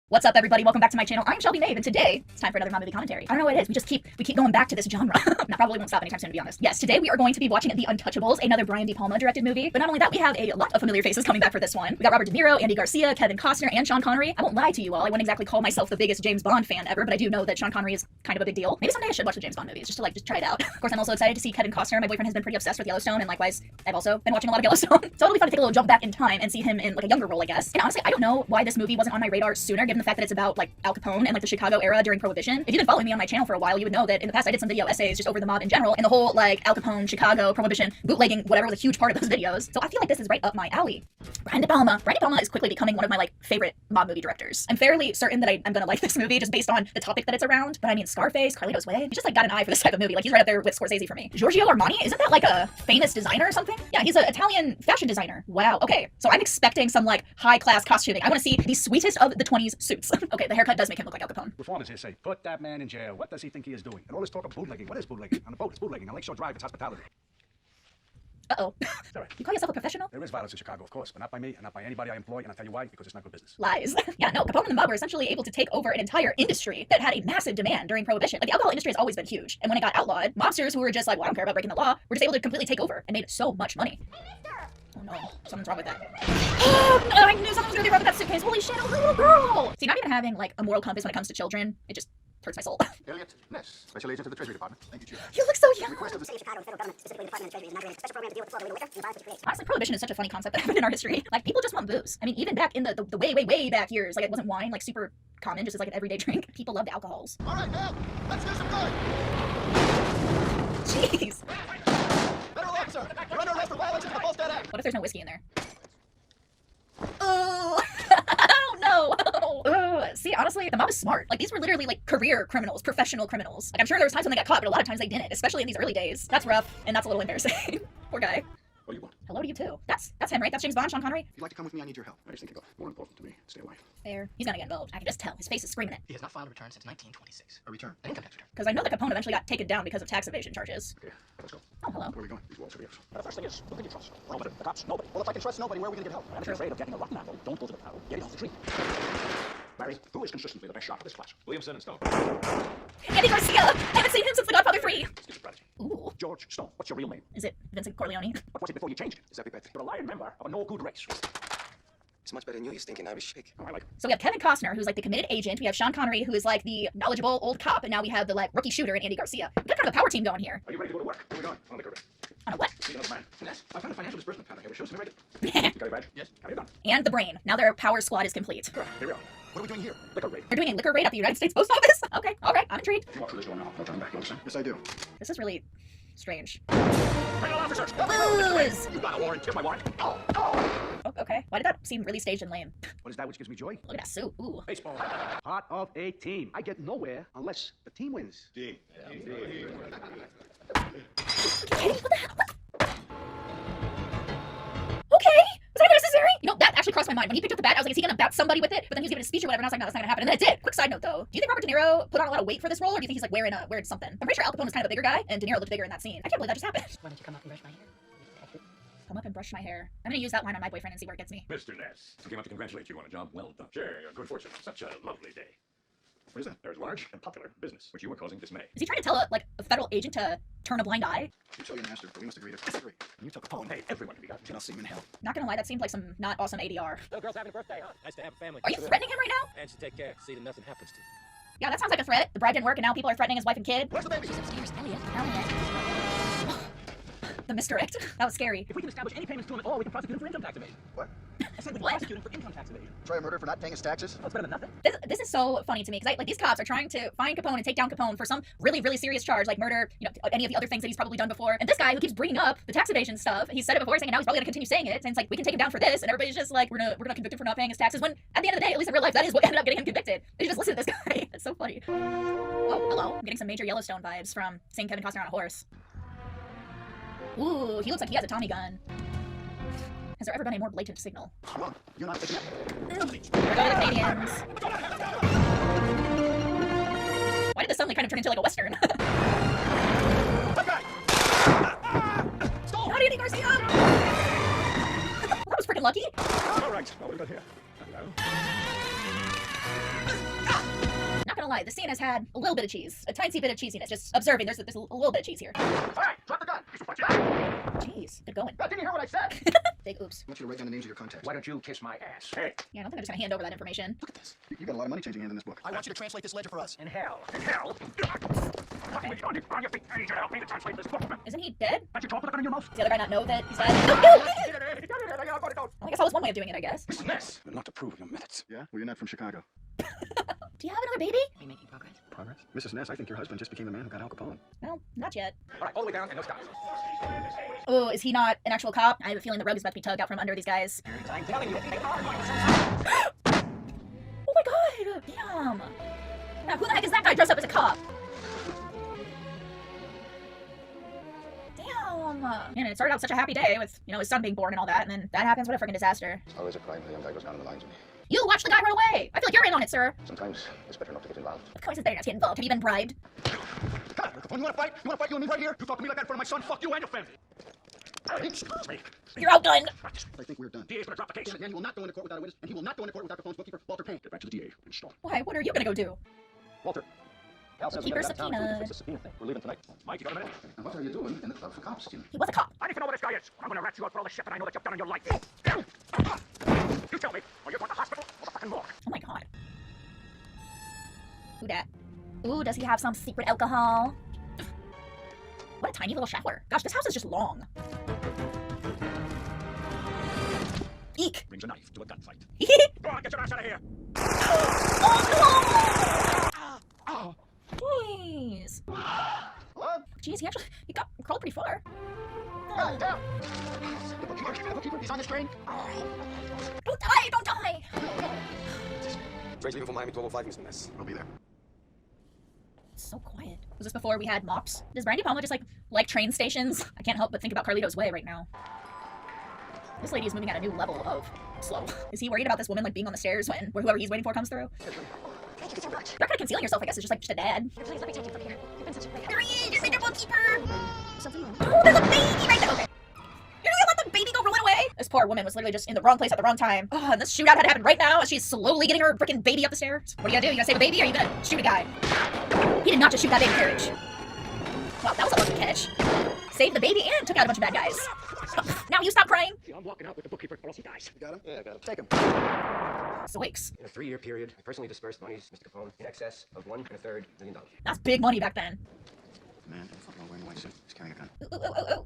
What's up, everybody? Welcome back to my channel. I'm Shelby Maeve, and today it's time for another mob movie commentary. I don't know what it is. We keep going back to this genre. I probably won't stop anytime soon, to be honest. Yes, today we are going to be watching The Untouchables, another Brian De Palma directed movie. But not only that, we have a lot of familiar faces coming back for this one. We got Robert De Niro, Andy Garcia, Kevin Costner, and Sean Connery. I won't lie to you all. I wouldn't exactly call myself the biggest James Bond fan ever, but I do know that Sean Connery is kind of a big deal. Maybe someday I should watch the James Bond movies just to try it out. Of course, I'm also excited to see Kevin Costner. My boyfriend has been pretty obsessed with Yellowstone, and likewise, I've also been watching a lot of Yellowstone. So it'll be fun to take a little jump back in time and see him in like a younger role, I guess. And honestly, I don't know why this movie wasn't on my radar sooner, given the fact that it's about like Al Capone and like the Chicago era during Prohibition. If you've been following me on my channel for a while, you would know that in the past I did some video essays just over the mob in general, and the whole like Al Capone, Chicago, Prohibition, bootlegging, whatever was a huge part of those videos. So I feel like this is right up my alley. Brian De Palma. Brian De Palma is quickly becoming one of my like favorite mob movie directors. I'm fairly certain that I'm gonna like this movie just based on the topic that it's around. But I mean, Scarface, Carlito's Way, he just like got an eye for this type of movie. Like he's right up there with Scorsese for me. Giorgio Armani, isn't that like a famous designer or something? Yeah, he's an Italian fashion designer. Wow. Okay, so I'm expecting some like high class costuming. I want to see the sweetest of the 20s suits. Okay, the haircut does make him look like Al Capone. Reformers here say, put that man in jail. What does he think he is doing? And all this talk of bootlegging. What is bootlegging? On a boat, it's bootlegging. On Lakeshore Drive, it's hospitality. Uh-oh. Sorry. You call yourself a professional? There is violence in Chicago, of course, but not by me and not by anybody I employ, and I'll tell you why, because it's not good business. Lies. Yeah, no, Capone and the mob were essentially able to take over an entire industry that had a massive demand during Prohibition. Like, the alcohol industry has always been huge, and when it got outlawed, mobsters who were just like, well, I don't care about breaking the law, were just able to completely take over and made so much money. Oh no, something's wrong with that. Oh, I knew something was gonna be wrong with that suitcase. Holy shit, a little girl! See, not even having like a moral compass when it comes to children, it just hurts my soul. Elliot Ness, Special Agent of the Treasury Department. Thank you, Chief. You look so young. Request of the Chicago, the federal government, specifically the Department of Treasury, is inaugurating a special program to deal with the flow of illegal liquor and the violence it creates. Honestly, Prohibition is such a funny concept that happened in our history. Like, people just want booze. I mean, even back in the way back years, like, it wasn't wine, like, super common, just as, like, an everyday drink. People loved alcohols. All right, now, let's do some good. Jeez. Federal officer, you're under arrest for violation of the False Debt Act. What if there's no whiskey in there? Oh, oh no. Oh, see, honestly, the mob is smart. Like, these were literally, like, career criminals, professional criminals. Like, I'm sure there was times when they got caught, but a lot of times they didn't, especially in these early days. That's rough, and that's a little embarrassing. Poor guy. What do you want? Hello to you, too. That's him, right? That's James Bond, Sean Connery? If you'd like to come with me, I need your help. I just think it's more important to me. Stay away. Fair. He's gonna get involved. I can just tell. His face is screaming it. He has not filed a return since 1926. A return. An income tax return. Because I know that Capone eventually got taken down because of tax evasion charges. Okay, let's go. Oh, hello. Where are we going? These walls are yours. The first thing is, who can you trust? Nobody. The cops? Nobody. Well, if I can trust nobody, where are we going to get help? I'm afraid of getting a rotten apple. Don't go to the barrel. Get it off the tree. Larry, who is consistently the best shot of this class? Williamson and Stone. Andy Garcia! I haven't seen him since The Godfather 3! Schizophrenic. Ooh. George Stone. What's your real name? Is it Vincent Corleone? What was it before you changed it? Is that You're a lion member of a no-good race. It's much better than you stinking Irish pig. Oh, I like it. So we have Kevin Costner, who's like the committed agent. We have Sean Connery, who is like the knowledgeable old cop. And now we have the like rookie shooter in Andy Garcia. We've got kind of a power team going here. Are you ready to go to work? Where are we going? On the liquor. On a what? See another man. Yes. I found a financial disbursement pattern here. Show me right. You got your badge? Yes. Have you done? And the brain. Now their power squad is complete. Sure. Here we are. What are we doing here? Liquor raid. They're doing a liquor raid at the United States Post Office? Okay, alright, I'm intrigued. You walk through this door now. No turning back, you understand? Yes, I do. This is really strange. Federal officers! Booze! You got a warrant. Here's my warrant. Oh. Oh, okay. Why did that seem really staged and lame? What is that which gives me joy? Look at that suit. Ooh. Baseball. Part of a team. I get nowhere unless the team wins. Team. Katie, what the hell? Okay. Was that even necessary? You know, that actually crossed my mind. When he picked up the bat, I was like, is he gonna bat somebody with it? But then he was giving a speech or whatever, and I was like, no, that's not gonna happen. And then it did. Quick side note though. Do you think Robert De Niro put on a lot of weight for this role, or do you think he's like wearing something? I'm pretty sure Al Capone was kind of a bigger guy, and De Niro looked bigger in that scene. I can't believe that just happened. Why don't you come up and brush my hair? Come up and brush my hair. I'm gonna use that line on my boyfriend and see where it gets me. Mr. Ness, I came out to congratulate you on a job well done. Share your good fortune. Such a lovely day. What is that? There's large and popular business, which you are causing dismay. Is he trying to tell a federal agent to turn a blind eye? You tell your master, but we must agree to disagree. You took Capone. Hey, everyone to be gotten. I'll see him in hell. Not gonna lie, that seemed like some not awesome ADR. Little girl's having a birthday, huh? Nice to have a family. Are you threatening him right now? And should take care. See that nothing happens to you. Yeah, that sounds like a threat. The bribe didn't work and now people are threatening his wife and kid. Where's the baby? The misdirect. That was scary. If we can establish any payments to him at all, we can prosecute him for income tax evasion. What? I said we can What? prosecute him for income tax evasion. Try a murder for not paying his taxes? Well, it's better than nothing. This is so funny to me because like these cops are trying to find Capone and take down Capone for some really, really serious charge like murder, you know, any of the other things that he's probably done before. And this guy who keeps bringing up the tax evasion stuff, he said it before, he's saying it now, he's probably gonna continue saying it. And it's like, we can take him down for this, and everybody's just like, we're gonna convict him for not paying his taxes. When at the end of the day, at least in real life, that is what ended up getting him convicted. They just listen to this guy. It's so funny. Oh, hello. I'm getting some major Yellowstone vibes from seeing Kevin Costner on a horse. Ooh, he looks like he has a Tommy gun. Has there ever been a more blatant signal? Come on, you're not taking that. There go the Canadians. Why did this suddenly kind of turn into like a Western? Not Andy Garcia! Well, that was freaking lucky. All right, what we got here? Hello. Not gonna lie, the scene has had a little bit of cheese. A tiny bit of cheesiness. Just observing, there's a little bit of cheese here. All right, drop the gun. Jeez, good going. Didn't you hear what I said? Big oops. I want you to write down the names of your contacts. Why don't you kiss my ass? Hey. Yeah, I don't think I'm just gonna hand over that information. Look at this. You got a lot of money changing hands in this book. I want you to translate this ledger for us. In hell. In hell? Okay. On your feet. I need you to help me to translate this book. Isn't he dead? Don't you talk with a gun in your mouth? Does the other guy not know that he's dead? I guess that was one way of doing it, I guess. Listen this. You're not to approve of your methods. Yeah? Well, you're not from Chicago. Do you have another baby? Are we making progress? Progress? Mrs. Ness, I think your husband just became the man who got Al Capone. Well, not yet. All right, all the way down and no stops. Oh, is he not an actual cop? I have a feeling the rug is about to be tugged out from under these guys. I'm telling you, they are going to Oh my god! Damn! Now, who the heck is that guy dressed up as a cop? Damn! Man, it started out such a happy day with, you know, his son being born and all that, and then that happens. What a freaking disaster. It's always a crime when a young guy goes down in the lines with me. You watch the guy run away! I feel like you're in on it, sir. Sometimes it's better not to get involved. Of course it's better not to get involved. Have you been bribed? God, you want to fight? You want to fight you and me right here? You talk to me like that in front of my son? Fuck you and your family. Excuse me. You're outgunned! I think we're done. DA's gonna drop the case. And he will not go into court without a witness, and he will not go into court without Capone's bookkeeper, Walter Payne. Get back to the DA and stall. Why? What are you gonna go do? Walter. Al says Keep we her gotta get out of town to subpoenaed. fix the subpoena thing. We're leaving tonight. Mike, you got a minute? Now, what are you doing in the club for cops, Jim? He was a cop. I need to know what this guy is. I'm gonna rat you out for all the shit that I know that you've done in your life. You tell me, or you're going to hospital or the fucking morgue. Oh my god. Who dat? Ooh, does he have some secret alcohol? What a tiny little shower. Gosh, this house is just long. Eek. Brings a knife to a gunfight. Oh Go on, get your ass out of here. no! Jeez. What? Jeez, he got crawled pretty far. Down, down. The bookkeeper, he's on this train. Don't die! Don't die! Train's leaving for Miami 12:05, Mr. Ness. I'll be there. It's so quiet. Was this before we had mops? Does Brandy Palma just like train stations? I can't help but think about Carlito's Way right now. This lady is moving at a new level of slow. Is he worried about this woman like being on the stairs when whoever he's waiting for comes through? Thank you so much. You're kind of concealing yourself, I guess. It's just a dad. Please let me take you from here. You've been such a great There he is! You're the bookkeeper! Something wrong. Oh, there's a baby right there! Okay. You're gonna let the baby go rolling away? This poor woman was literally just in the wrong place at the wrong time. Oh, and this shootout had to happen right now as she's slowly getting her freaking baby up the stairs. What are you gonna do? You gonna save a baby or are you gonna shoot a guy? He did not just shoot that baby carriage. Wow, that was a lucky catch. Saved the baby and took out a bunch of bad guys. Now you stop crying. I'm walking out with the bookkeeper or else he dies. You got him? Yeah, I got him. Take him. Zoinks. In a 3-year period, I personally dispersed monies, Mr. Capone, in excess of $1.33 million. That's big money back then. Man, I'm fucking wearing a white suit. He's carrying a gun. Ooh, ooh, ooh, ooh.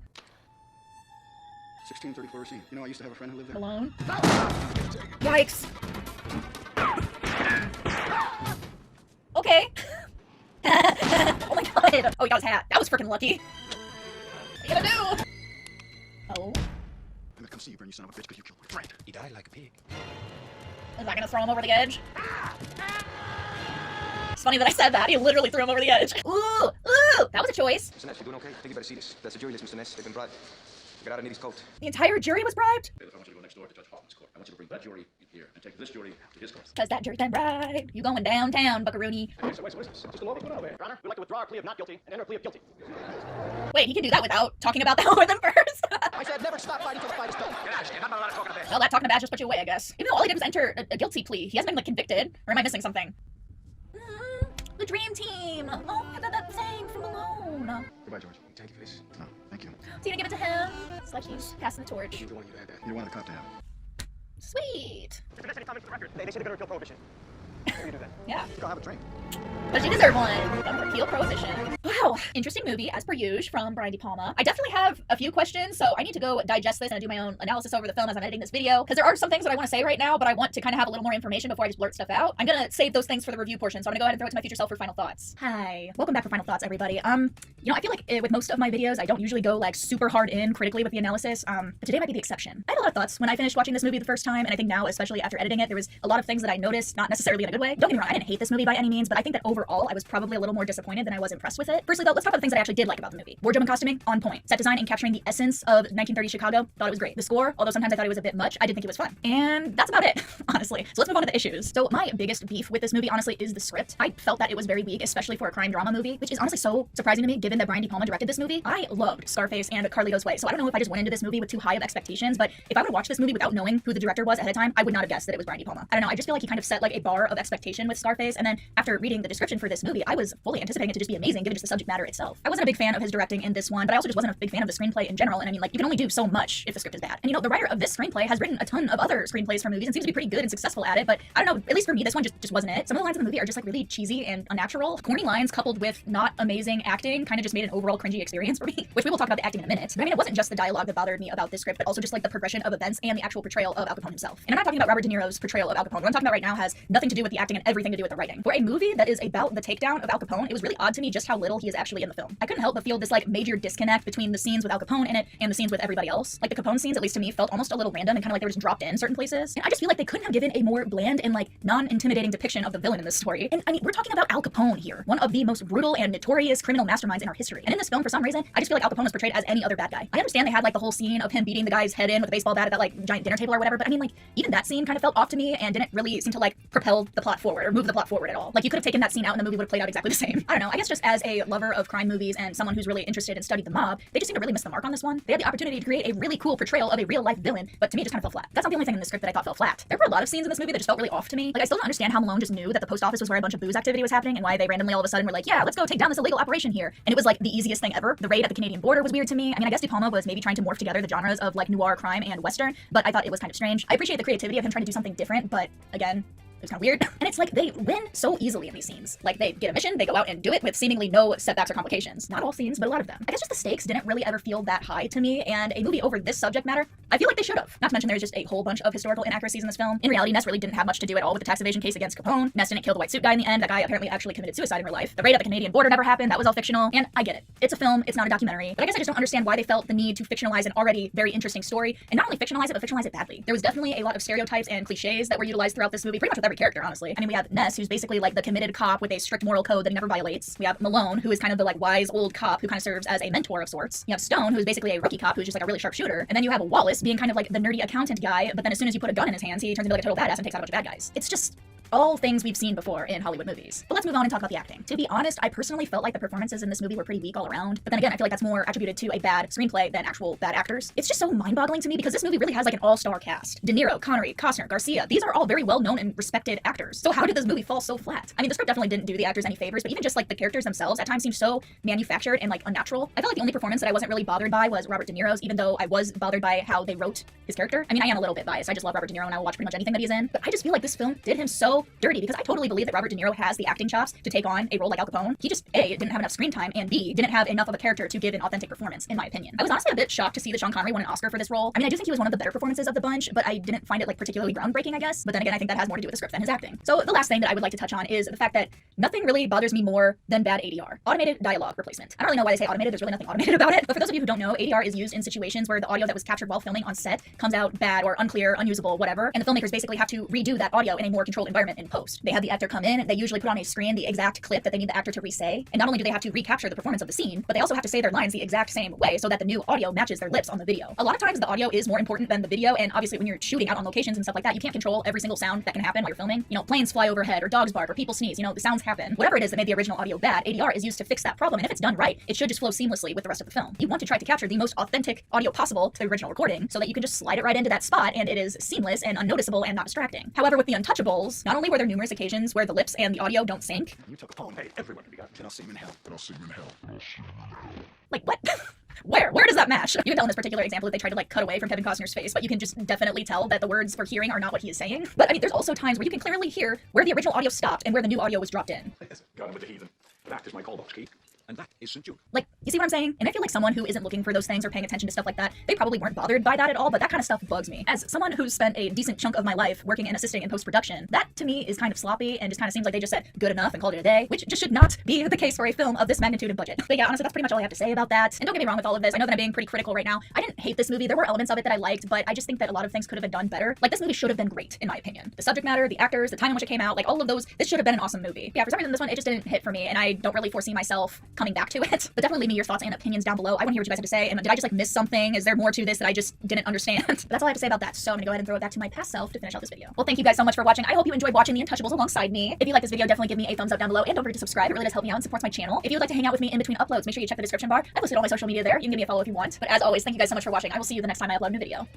1634 Racine. You know, I used to have a friend who lived there. Alone. Yikes. Okay. Oh my god. Oh, he got his hat. That was freaking lucky. What are you gonna do? Oh. I'm gonna come see you, Bern, you son of a bitch, because you killed my friend. He died like a pig. Is that gonna throw him over the edge? It's funny that I said that. He literally threw him over the edge. Ooh, ooh, that was a choice. Mr. Ness, you doing okay? I think you better see this. That's the jury list, Mr. Ness. They've been bribed. Get out of Needy's coat. The entire jury was bribed? Bailiff, I want you to go next door to Judge Hoffman's court. I want you to bring that jury here and take this jury to his court. Because that jury's been bribed. You going downtown, buckaroony. Hey, so what is this? Just a law we put out there. Your Honor, we'd like to withdraw our plea of not guilty and enter a plea of guilty. Wait, he can do that without talking about that more than first. I said never stop fighting till the fight is done. Get out of here. I'm not allowed to talk about this. Well, that talking about just put you away, I guess. Even though all he did was enter a guilty plea. He hasn't been, like, convicted. Or am I missing something? The dream team. Oh, that thing from Alone. Goodbye, George. Thank you for this. No, thank you. So you gonna give it to him? It's like he's passing the torch. You don't want you to have that. You wanted a cop to have it. Sweet. If there's any comments for the record, they say they're gonna repeal prohibition. What do you do then? Yeah. I think I'll have a drink. But she deserved one. Gonna repeal prohibition. Wow. Interesting movie, as per usual, from Brian De Palma. I definitely have a few questions, so I need to go digest this and do my own analysis over the film as I'm editing this video. Because there are some things that I want to say right now, but I want to kind of have a little more information before I just blurt stuff out. I'm gonna save those things for the review portion, so I'm gonna go ahead and throw it to my future self for final thoughts. Hi. Welcome back for final thoughts, everybody. You know, I feel like with most of my videos, I don't usually go like super hard in critically with the analysis, but today might be the exception. I had a lot of thoughts when I finished watching this movie the first time, and I think now, especially after editing it, there was a lot of things that I noticed, not necessarily in a good way. Don't get me wrong, I didn't hate this movie by any means, but I think that overall I was probably a little more disappointed than I was impressed with it. Firstly, though, let's talk about the things that I actually did like about the movie. Wardrobe and costuming, on point. Set design and capturing the essence of 1930s Chicago, thought it was great. The score, although sometimes I thought it was a bit much, I did think it was fun. And that's about it, honestly. So let's move on to the issues. So my biggest beef with this movie, honestly, is the script. I felt that it was very weak, especially for a crime drama movie, which is honestly so surprising to me given that Brian De Palma directed this movie. I loved Scarface and Carlito's Way, so I don't know if I just went into this movie with too high of expectations, but if I would have watched this movie without knowing who the director was ahead of time, I would not have guessed that it was Brian De Palma. I don't know, I just feel like he kind of set like a bar of expectation with Scarface, and then after reading the description for this movie, I was fully anticipating it to just be amazing given just the subject matter itself. I wasn't a big fan of his directing in this one, but I also just wasn't a big fan of the screenplay in general, and I mean, like, you can only do so much if the script is bad. And you know, the writer of this screenplay has written a ton of other screenplays for movies and seems to be pretty good and successful at it, but I don't know, at least for me, this one just wasn't it. Some of the lines in the movie are just like really cheesy and unnatural. Corny lines coupled with not amazing acting kind of just made an overall cringy experience for me, which we will talk about the acting in a minute. But I mean, it wasn't just the dialogue that bothered me about this script, but also just like the progression of events and the actual portrayal of Al Capone himself. And I'm not talking about Robert De Niro's portrayal of Al Capone. What I'm talking about right now has nothing to do with the acting and everything to do with the writing. For a movie that is about the takedown of Al Capone, it was really odd to me just how little he is actually in the film. I couldn't help but feel this like major disconnect between the scenes with Al Capone in it and the scenes with everybody else. Like the Capone scenes, at least to me, felt almost a little random and kind of like they were just dropped in certain places. And I just feel like they couldn't have given a more bland and like non-intimidating depiction of the villain in this story. And I mean, we're talking about Al Capone here, one of the most brutal and notorious criminal masterminds in our history. And in this film, for some reason, I just feel like Al Capone was portrayed as any other bad guy. I understand they had like the whole scene of him beating the guy's head in with a baseball bat at that like giant dinner table or whatever, but I mean, like, even that scene kind of felt off to me and didn't really seem to like propel the plot forward or move the plot forward at all. Like, you could have taken that scene out and the movie would have played out exactly the same. I don't know, I guess just as a lover of crime movies and someone who's really interested and studied the mob, they just seem to really miss the mark on this one. They had the opportunity to create a really cool portrayal of a real life villain, but to me it just kind of fell flat. That's not the only thing in the script that I thought fell flat. There were a lot of scenes in this movie that just felt really off to me. Like, I still don't understand how Malone just knew that the post office was where a bunch of booze activity was happening and why they randomly all of a sudden were like, yeah, let's go take down this illegal operation here. And it was like the easiest thing ever. The raid at the Canadian border was weird to me. I mean, I guess De Palma was maybe trying to morph together the genres of like noir crime and western, but I thought it was kind of strange. I appreciate the creativity of him trying to do something different, but again, it was kind of weird. And it's like they win so easily in these scenes. Like, they get a mission, they go out and do it with seemingly no setbacks or complications. Not all scenes, but a lot of them. I guess just the stakes didn't really ever feel that high to me, and a movie over this subject matter, I feel like they should have. Not to mention there's just a whole bunch of historical inaccuracies in this film. In reality, Ness really didn't have much to do at all with the tax evasion case against Capone. Ness didn't kill the white suit guy in the end. That guy apparently actually committed suicide in real life. The raid at the Canadian border never happened. That was all fictional. And I get it. It's a film, it's not a documentary. But I guess I just don't understand why they felt the need to fictionalize an already very interesting story, and not only fictionalize it, but fictionalize it badly. There was definitely a lot of stereotypes and cliches that were utilized throughout this movie, pretty much with every character, honestly. I mean, we have Ness, who's basically like the committed cop with a strict moral code that he never violates. We have Malone, who is kind of the like wise old cop who kind of serves as a mentor of sorts. You have Stone, who is basically a rookie cop who's just like a really sharp shooter. And then you have Wallace being kind of like the nerdy accountant guy, but then as soon as you put a gun in his hands, he turns into like a total badass and takes out a bunch of bad guys. It's just all things we've seen before in Hollywood movies. But let's move on and talk about the acting. To be honest, I personally felt like the performances in this movie were pretty weak all around. But then again, I feel like that's more attributed to a bad screenplay than actual bad actors. It's just so mind-boggling to me because this movie really has like an all-star cast. De Niro, Connery, Costner, Garcia, these are all very well-known and respected actors. So how did this movie fall so flat? I mean, the script definitely didn't do the actors any favors, but even just like the characters themselves at times seemed so manufactured and like unnatural. I felt like the only performance that I wasn't really bothered by was Robert De Niro's, even though I was bothered by how they wrote his character. I mean, I am a little bit biased. I just love Robert De Niro and I will watch pretty much anything that he's in. But I just feel like this film did him so dirty because I totally believe that Robert De Niro has the acting chops to take on a role like Al Capone. He just A, didn't have enough screen time, and B, didn't have enough of a character to give an authentic performance, in my opinion. I was honestly a bit shocked to see that Sean Connery won an Oscar for this role. I mean, I do think he was one of the better performances of the bunch, but I didn't find it like particularly groundbreaking, I guess. But then again, I think that has more to do with the script than his acting. So the last thing that I would like to touch on is the fact that nothing really bothers me more than bad ADR. Automated dialogue replacement. I don't really know why they say automated, there's really nothing automated about it. But for those of you who don't know, ADR is used in situations where the audio that was captured while filming on set comes out bad or unclear, unusable, whatever, and the filmmakers basically have to redo that audio in a more controlled environment in post. They have the actor come in, they usually put on a screen the exact clip that they need the actor to re-say, and not only do they have to recapture the performance of the scene, but they also have to say their lines the exact same way so that the new audio matches their lips on the video. A lot of times the audio is more important than the video, and obviously when you're shooting out on locations and stuff like that, you can't control every single sound that can happen while you're filming. You know, planes fly overhead, or dogs bark, or people sneeze, you know, the sounds happen. Whatever it is that made the original audio bad, ADR is used to fix that problem, and if it's done right, it should just flow seamlessly with the rest of the film. You want to try to capture the most authentic audio possible to the original recording so that you can just slide it right into that spot and it is seamless and unnoticeable and not distracting. However, with the Untouchables, not only were there numerous occasions where the lips and the audio don't sync. You took a phone, hey, everyone can be got, and I'll see you in hell. And I'll see you in hell. And I'll see you in hell. Like, what? Where does that match? You can tell in this particular example that they tried to like cut away from Kevin Costner's face, but you can just definitely tell that the words we're hearing are not what he is saying. But I mean, there's also times where you can clearly hear where the original audio stopped and where the new audio was dropped in. Yes, got him with the heathen. That is my call box key, and that is St. Jude. Like, you see what I'm saying? And I feel like someone who isn't looking for those things or paying attention to stuff like that, they probably weren't bothered by that at all, but that kind of stuff bugs me. As someone who's spent a decent chunk of my life working and assisting in post-production, that to me is kind of sloppy and just kind of seems like they just said good enough and called it a day, which just should not be the case for a film of this magnitude and budget. But yeah, honestly, that's pretty much all I have to say about that. And don't get me wrong with all of this. I know that I'm being pretty critical right now. I didn't hate this movie. There were elements of it that I liked, but I just think that a lot of things could have been done better. Like, this movie should have been great, in my opinion. The subject matter, the actors, the time in which it came out, like all of those, this should have been an awesome movie. Yeah, for some reason, this one, it just didn't hit for me, and I don't really foresee myself coming back to it. But definitely leave me your thoughts and opinions down below. I want to hear what you guys have to say. And did I just like miss something? Is there more to this that I just didn't understand? But that's all I have to say about that. So I'm gonna go ahead and throw it back to my past self to finish out this video. Well, thank you guys so much for watching. I hope you enjoyed watching the Untouchables alongside me. If you like this video, definitely give me a thumbs up down below and don't forget to subscribe. It really does help me out and supports my channel. If you would like to hang out with me in between uploads, make sure you check the description bar. I posted all my social media there. You can give me a follow if you want. But as always, thank you guys so much for watching. I will see you the next time I upload a new video.